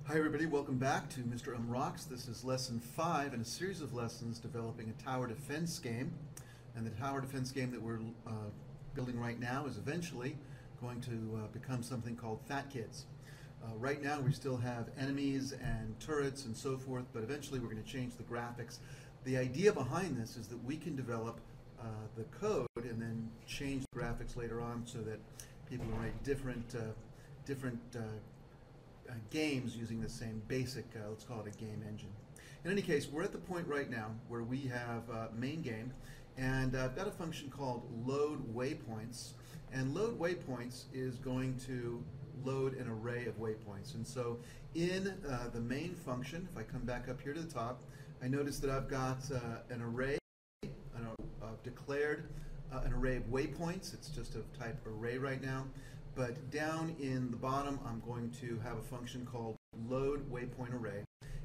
Hi everybody, welcome back to Mr. Rocks. This is lesson 5 in a series of lessons developing a tower defense game. And the tower defense game that we're building right now is eventually going to become something called PhatKids. Right now we still have enemies and turrets and so forth, but eventually we're going to change the graphics. The idea behind this is that we can develop the code and then change the graphics later on so that people can write different games using the same basic, let's call it a game engine. In any case, we're at the point right now where we have main game, and I've got a function called load waypoints, and load waypoints is going to load an array of waypoints. And so in the main function, if I come back up here to the top, I notice that I've got an array, declared an array of waypoints. It's just of type array right now. But down in the bottom, I'm going to have a function called load waypoint array.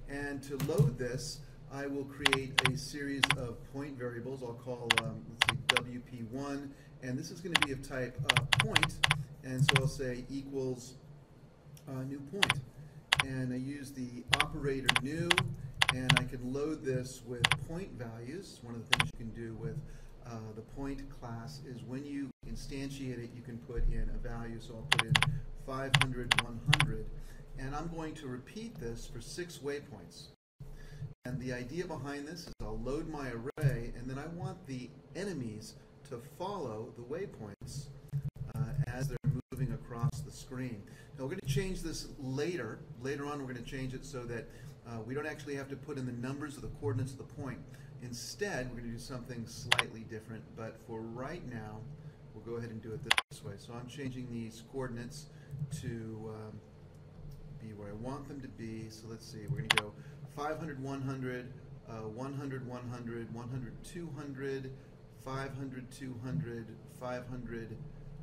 And to load this, I will create a series of point variables. I'll call, let's say, WP1. And this is going to be of type point. And so I'll say equals new point. And I use the operator new. And I can load this with point values. One of the things you can do with the point class is when you instantiate it, you can put in a value. So I'll put in 500, 100, and I'm going to repeat this for 6 waypoints. And the idea behind this is I'll load my array, and then I want the enemies to follow the waypoints as they're moving across the screen. Now we're going to change this later. Later on, we're going to change it so that we don't actually have to put in the numbers or the coordinates of the point. Instead, we're going to do something slightly different, but for right now, we'll go ahead and do it this way. So I'm changing these coordinates to be where I want them to be. So let's see, we're going to go 500, 100, 100, 100, 100, 200, 500, 200, 500.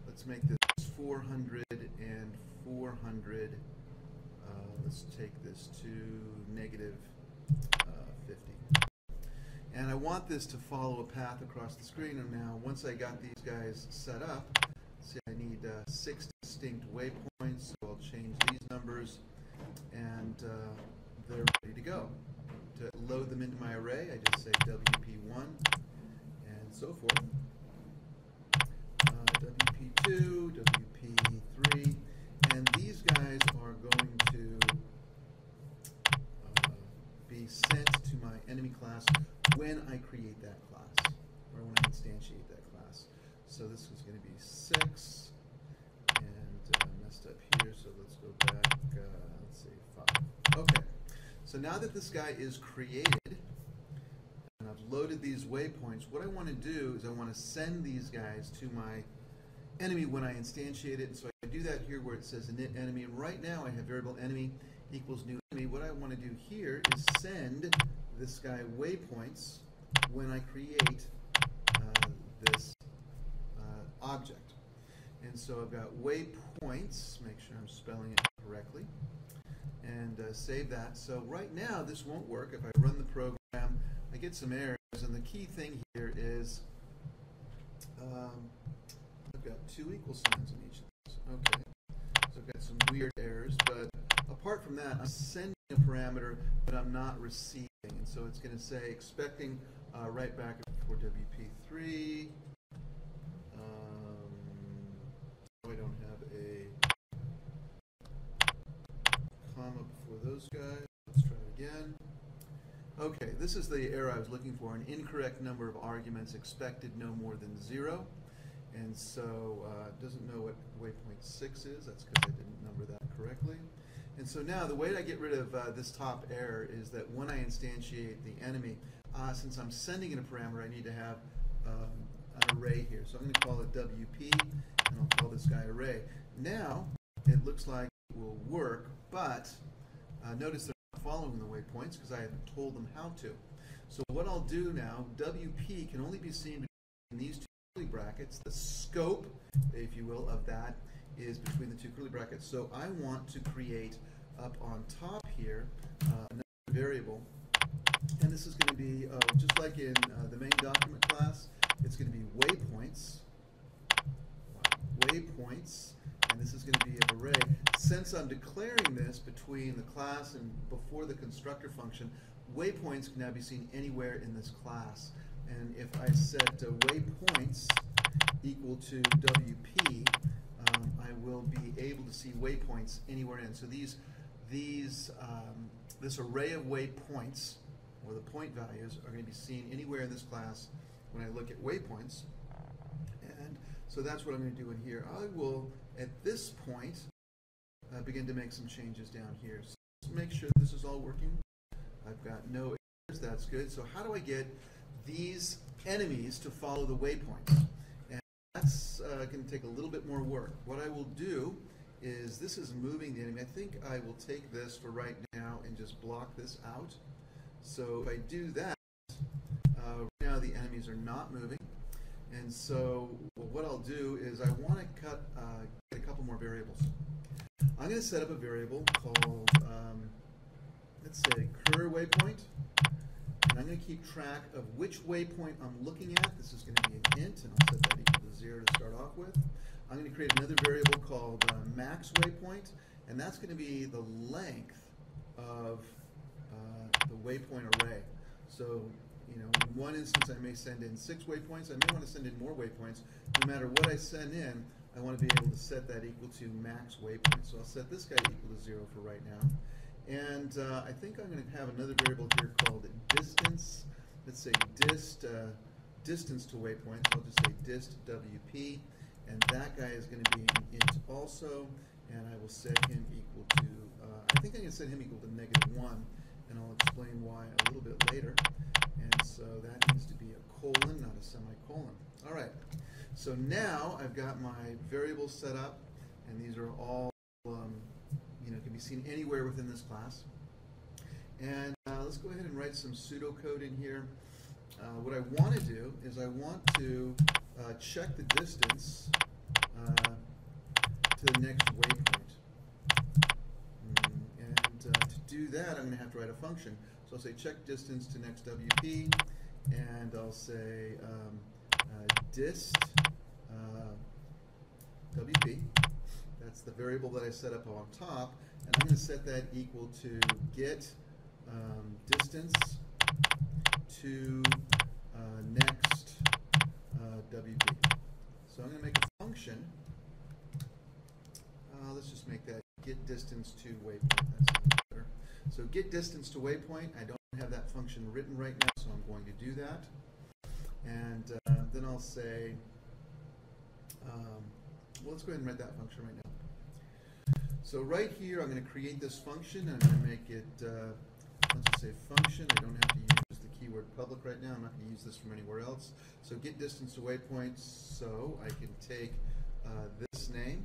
Let's make this 400 and 400. Let's take this to negative 50. And I want this to follow a path across the screen. And now, once I got these guys set up, see, I need 6 distinct waypoints, so I'll change these numbers, and they're ready to go. To load them into my array, I just say WP1 and so forth. WP2, WP3, and these guys are going to be sent to my enemy class when I create that class, or when I instantiate that class. So this is going to be 6, and messed up here, so let's go back, let's say 5. Okay, so now that this guy is created, and I've loaded these waypoints, what I want to do is I want to send these guys to my enemy when I instantiate it. And so I do that here where it says init enemy, and right now I have variable enemy equals new enemy. What I want to do here is send this guy waypoints when I create this object. And so I've got waypoints, make sure I'm spelling it correctly, and save that. So right now this won't work. If I run the program, I get some errors, and the key thing here is I've got 2 equal signs in each of these. Okay, so I've got some weird errors, but apart from that, I'm sending a parameter, but I'm not receiving. And so it's going to say expecting right back for WP3. I don't have a comma before those guys. Let's try it again. Okay, this is the error I was looking for. An incorrect number of arguments expected no more than 0. And so it doesn't know what waypoint 6 is. That's because I didn't number that correctly. And so now the way I get rid of this top error is that when I instantiate the enemy, since I'm sending in a parameter, I need to have an array here. So I'm going to call it WP, and I'll call this guy array. Now it looks like it will work, but notice they're not following the waypoints because I haven't told them how to. So what I'll do now, WP can only be seen between these 2 curly brackets. The scope, if you will, of that is between the 2 curly brackets. So I want to create up on top here another variable, and this is going to be just like in the main document class. It's going to be waypoints, and this is going to be an array. Since I'm declaring this between the class and before the constructor function, waypoints can now be seen anywhere in this class. And if I set waypoints equal to WP, I will be able to see waypoints anywhere in. So this array of waypoints, or the point values, are going to be seen anywhere in this class when I look at waypoints. And so that's what I'm going to do in here. I will, at this point, begin to make some changes down here. So let's make sure this is all working. I've got no errors. That's good. So how do I get these enemies to follow the waypoints? And that's going to take a little bit more work. What I will do is, this is moving the enemy. I think I will take this for right now and just block this out. So if I do that, right now the enemies are not moving. And so what I'll do is, I want to get a couple more variables. I'm going to set up a variable called, let's say, cur waypoint. And I'm going to keep track of which waypoint I'm looking at. This is going to be an int, and I'll set that equal to 0 to start off with. I'm going to create another variable called max waypoint, and that's going to be the length of the waypoint array. So, in one instance I may send in 6 waypoints. I may want to send in more waypoints. No matter what I send in, I want to be able to set that equal to max waypoint. So I'll set this guy equal to 0 for right now. And I think I'm going to have another variable here called distance. Let's say distance to waypoints. I'll just say dist WP. And that guy is going to be an int also, and I will set him equal to, I think I'm going to set him equal to -1, and I'll explain why a little bit later. And so that needs to be a colon, not a semicolon. All right, so now I've got my variables set up, and these are all, can be seen anywhere within this class. And let's go ahead and write some pseudo code in here. What I want to do is, I want to check the distance to the next waypoint. And to do that, I'm going to have to write a function. So I'll say check distance to next WP, and I'll say dist WP. That's the variable that I set up on top, and I'm going to set that equal to get distance to next WP. So I'm going to make a function. Let's just make that get distance to waypoint. That sounds better. So get distance to waypoint. I don't have that function written right now, so I'm going to do that. And then I'll say, well, let's go ahead and write that function right now. So right here, I'm going to create this function, and I'm going to make it, let's just say function. I don't have to use the keyword public right now. I'm not going to use this from anywhere else. So get distance to waypoint, so I can take this name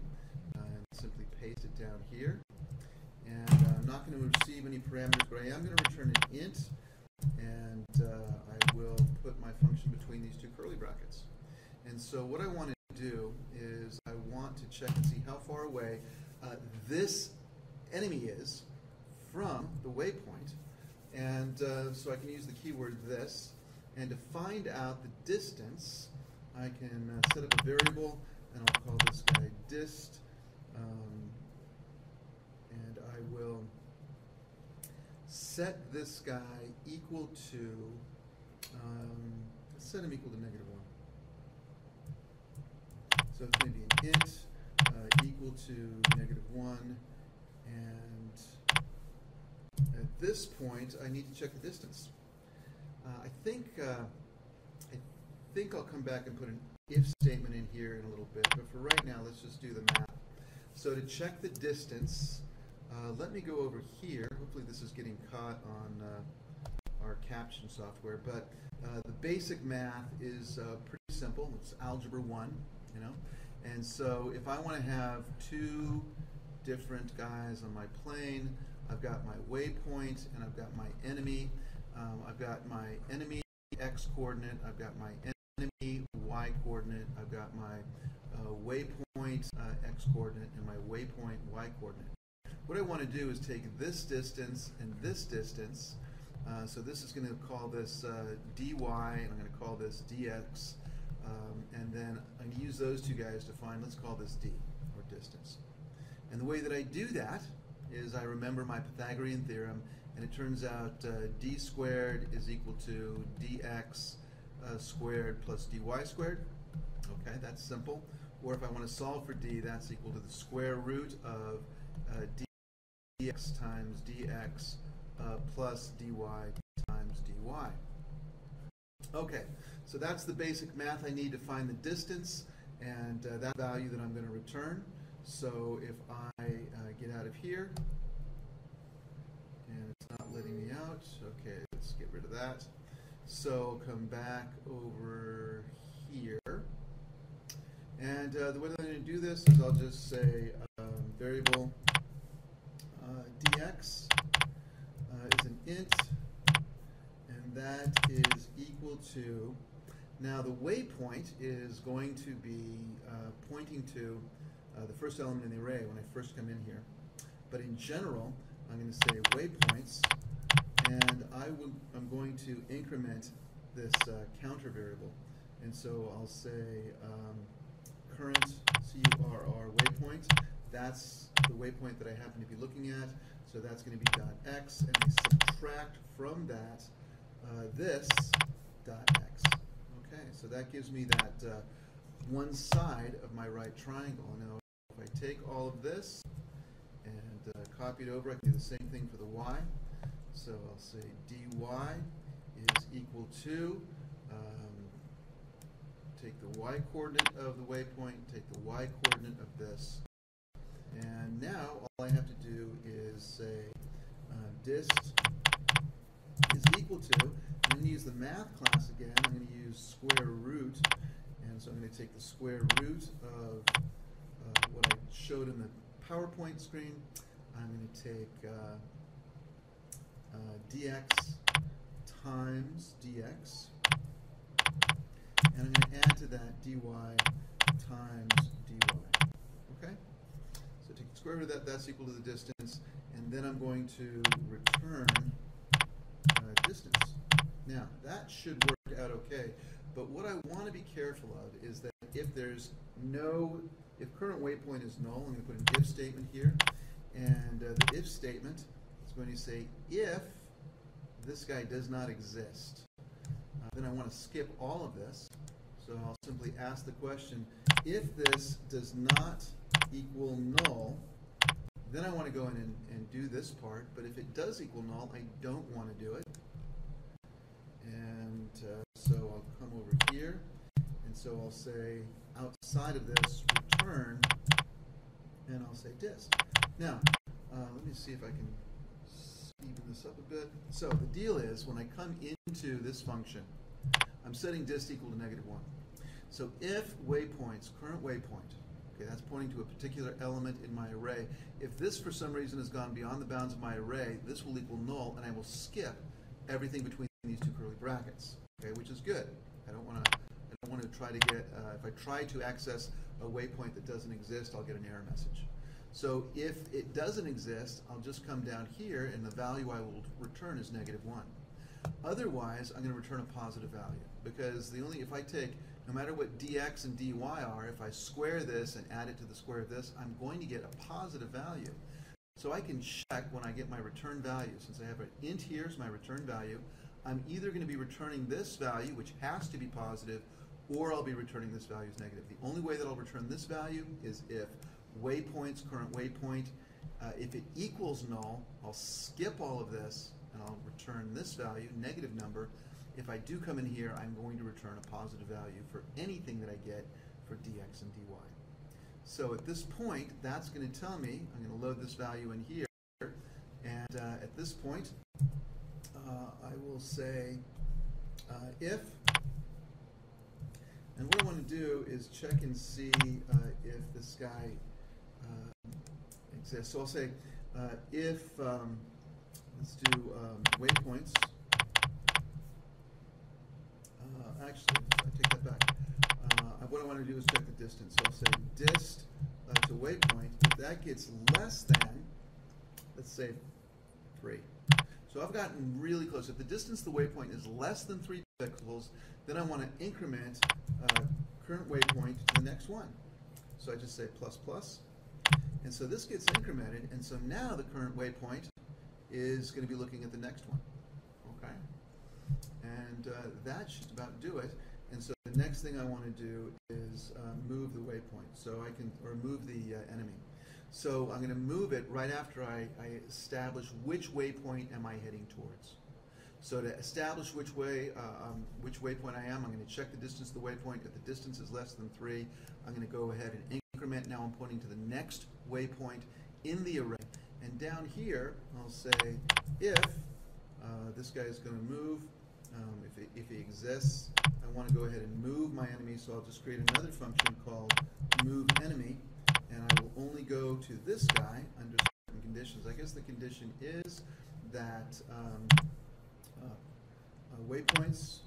and simply paste it down here. And I'm not going to receive any parameters, but I am going to return an int, and I will put my function between these two curly brackets. And so what I want to do is, I want to check and see how far away this enemy is from the waypoint. And so I can use the keyword this, and to find out the distance, I can set up a variable, and I'll call this guy dist, and I will set this guy equal to, let's set him equal to -1. So it's going to be an int equal to -1, and at this point I need to check the distance. I think I'll come back and put an if statement in here in a little bit, but for right now let's just do the math. So to check the distance, let me go over here. Hopefully this is getting caught on our caption software, but the basic math is pretty simple. It's algebra 1, and so if I want to have two different guys on my plane, I've got my waypoint and I've got my enemy. I've got my enemy x coordinate, I've got my enemy y coordinate, I've got my waypoint x coordinate, and my waypoint y coordinate. What I want to do is take this distance and this distance. So this is going to call this dy, and I'm going to call this dx, and then I'm going to use those two guys to find, let's call this d, or distance. And the way that I do that is I remember my Pythagorean theorem, and it turns out d squared is equal to dx squared plus dy squared. Okay, that's simple. Or if I want to solve for d, that's equal to the square root of dx times dx plus dy times dy. Okay, so that's the basic math I need to find the distance and that value that I'm going to return. So if I get out of here, and it's not letting me out, okay, let's get rid of that. So come back over here. And the way that I'm going to do this is I'll just say variable dx is an int, and that is equal to, now the waypoint is going to be pointing to the first element in the array when I first come in here. But in general, I'm going to say waypoints, and I'm going to increment this counter variable. And so I'll say current curr waypoint. That's the waypoint that I happen to be looking at. So that's going to be .x, and I subtract from that this .x. Okay, so that gives me that one side of my right triangle. Now, if I take all of this and copy it over, I can do the same thing for the y. So I'll say dy is equal to, take the y coordinate of the waypoint, take the y coordinate of this. And now all I have to do is say dist is equal to, I'm going to use the math class again, I'm going to use square root, and so I'm going to take the square root of what I showed in the PowerPoint screen. I'm going to take dx times dx, and I'm going to add to that dy times dy. Okay? So take the square root of that, that's equal to the distance, and then I'm going to return distance. Now, that should work out okay, but what I want to be careful of is that if there's no, if current waypoint is null, I'm going to put an if statement here, and the if statement is going to say if this guy does not exist. Then I want to skip all of this, so I'll simply ask the question, if this does not equal null, then I want to go in and do this part, but if it does equal null, I don't want to do it. And so I'll come over here, and so I'll say outside of this, return, and I'll say dist. Now, let me see if I can even this up a bit. So the deal is, when I come into this function, I'm setting dist equal to -1. So if waypoints, current waypoint, okay, that's pointing to a particular element in my array, if this for some reason has gone beyond the bounds of my array, this will equal null, and I will skip everything between these two curly brackets, okay, which is good. I don't want to try to get, if I try to access a waypoint that doesn't exist, I'll get an error message. So if it doesn't exist, I'll just come down here, and the value I will return is -1. Otherwise, I'm going to return a positive value, because if I take, no matter what dx and dy are, if I square this and add it to the square of this, I'm going to get a positive value. So I can check when I get my return value. Since I have an int here as my return value, I'm either going to be returning this value, which has to be positive, or I'll be returning this value as negative. The only way that I'll return this value is if waypoints, current waypoint, if it equals null, I'll skip all of this, and I'll return this value, negative number. If I do come in here, I'm going to return a positive value for anything that I get for dx and dy. So at this point, that's going to tell me, I'm going to load this value in here, and at this point, I will say if, and what I want to do is check and see if this guy exists. So I'll say if, let's do waypoints. Actually, I take that back. What I want to do is check the distance. So I'll say dist to waypoint. If that gets less than, let's say, 3. So I've gotten really close. If the distance to the waypoint is less than 3 pixels, then I want to increment current waypoint to the next one. So I just say ++. And so this gets incremented, and so now the current waypoint is going to be looking at the next one. Okay? And that should about do it. And so the next thing I want to do is move the waypoint, so I can, or move the enemy. So I'm going to move it right after I establish which waypoint am I heading towards. So to establish which waypoint I am, I'm going to check the distance of the waypoint. If the distance is less than 3, I'm going to go ahead and increment. Now I'm pointing to the next waypoint in the array. And down here, I'll say if this guy is going to move, if he exists, I want to go ahead and move my enemy, so I'll just create another function called moveEnemy, and I will only go to this guy under certain conditions. I guess the condition is that waypoints,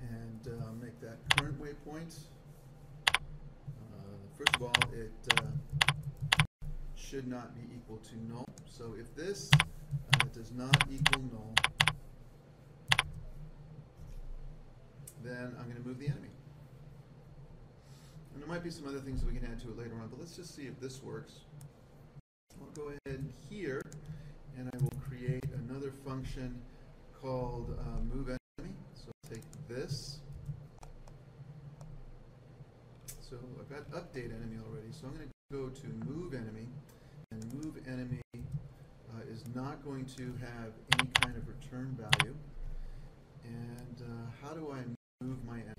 and make that current waypoint. First of all, it should not be equal to null. So if this does not equal null, then I'm going to move the enemy. And there might be some other things that we can add to it later on, but let's just see if this works. I'll go ahead here, and I will create another function called moveEnemy. So I'll take this. So I've got updateEnemy already, so I'm going to go to moveEnemy, and moveEnemy is not going to have any kind of return value. And how do I move my enemy?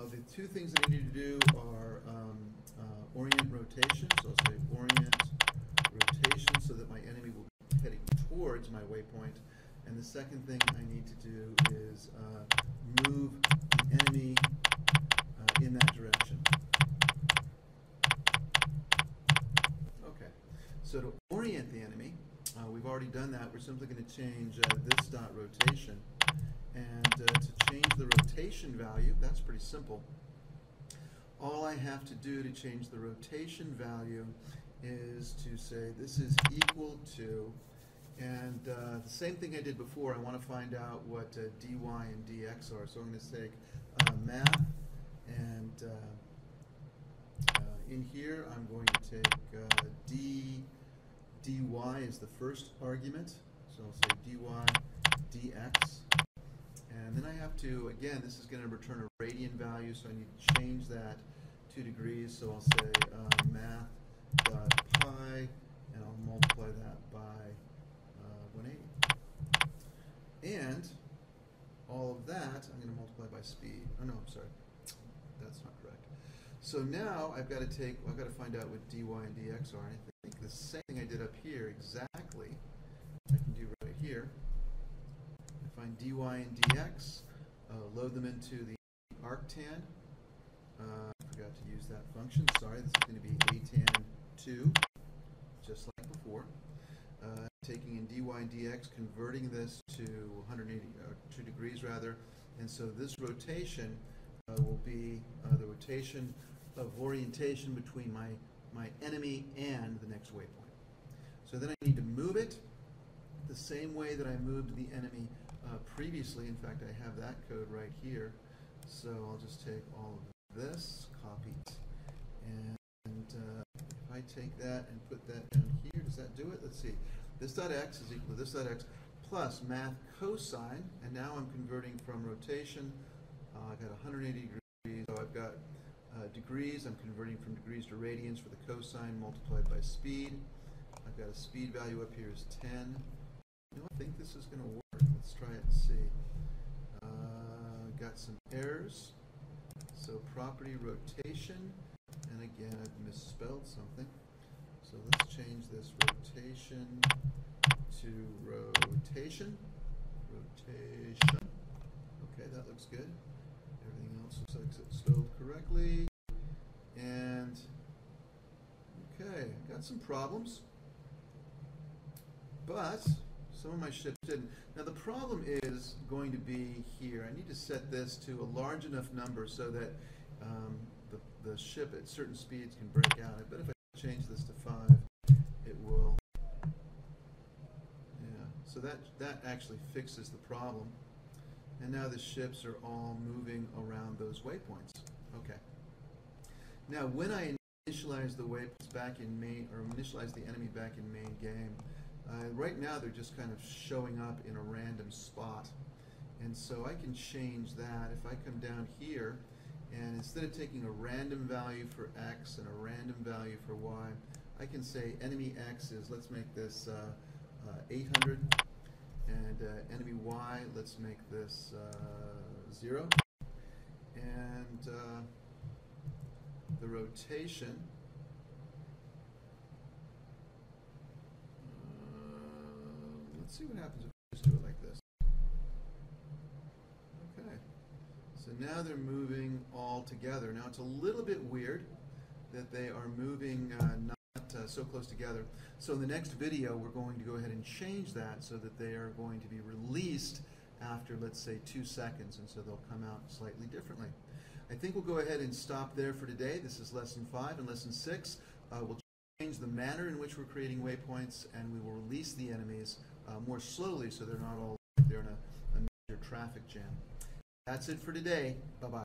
The two things that I need to do are Orient Rotation, so I'll say Orient Rotation so that my enemy will be heading towards my waypoint. And the second thing I need to do is move the enemy in that direction. Okay, so to orient the enemy, we've already done that. We're simply going to change this dot rotation. And to change the rotation value, that's pretty simple. All I have to do to change the rotation value is to say this is equal to, and the same thing I did before, I want to find out what dy and dx are. So I'm going to take math, and in here I'm going to take dy is the first argument. So I'll say dy dx. And then I have to, again, this is going to return a radian value, so I need to change that 2 degrees. So I'll say math.pi, and I'll multiply that by 180. And all of that, I'm going to multiply by speed. Oh no, I'm sorry, that's not correct. So now I've got to find out what dy and dx are. And I think the same thing I did up here exactly, I can do right here. Find dy and dx, load them into the arctan. I forgot to use that function. Sorry, this is going to be atan2, just like before. Taking in dy and dx, converting this to 2 degrees rather, and so this rotation will be the rotation of orientation between my enemy and the next waypoint. So then I need to move it the same way that I moved the enemy previously. In fact, I have that code right here. So I'll just take all of this, copy it, and if I take that and put that down here, does that do it? Let's see. This dot x is equal to this dot x plus math cosine, and now I'm converting from rotation. I've got 180 degrees, so I've got degrees. I'm converting from degrees to radians for the cosine multiplied by speed. I've got a speed value up here is 10. I think this is going to work. Let's try it and see. Got some errors. So property rotation, and again I've misspelled something. So let's change this rotation to rotation. Rotation. Okay, that looks good. Everything else looks like it's spelled correctly. And okay, got some problems, but some of my ships didn't. Now the problem is going to be here. I need to set this to a large enough number so that the ship at certain speeds can break out. I bet if I change this to 5, it will. Yeah, so that actually fixes the problem. And now the ships are all moving around those waypoints. Okay. Now when I initialize initialize the waypoints back in main, or initialize the enemy back in main game. Right now they're just kind of showing up in a random spot. And so I can change that. If I come down here, and instead of taking a random value for X and a random value for Y, I can say enemy X is, let's make this 800, and enemy Y, let's make this 0. And the rotation, let's see what happens if we just do it like this. Okay, so now they're moving all together. Now it's a little bit weird that they are moving not so close together. So in the next video we're going to go ahead and change that so that they are going to be released after, let's say, 2 seconds, and so they'll come out slightly differently. I think we'll go ahead and stop there for today. This is Lesson 5. and Lesson 6, we'll change the manner in which we're creating waypoints, and we will release the enemies more slowly so they're not all they're in a major traffic jam. That's it for today. Bye-bye.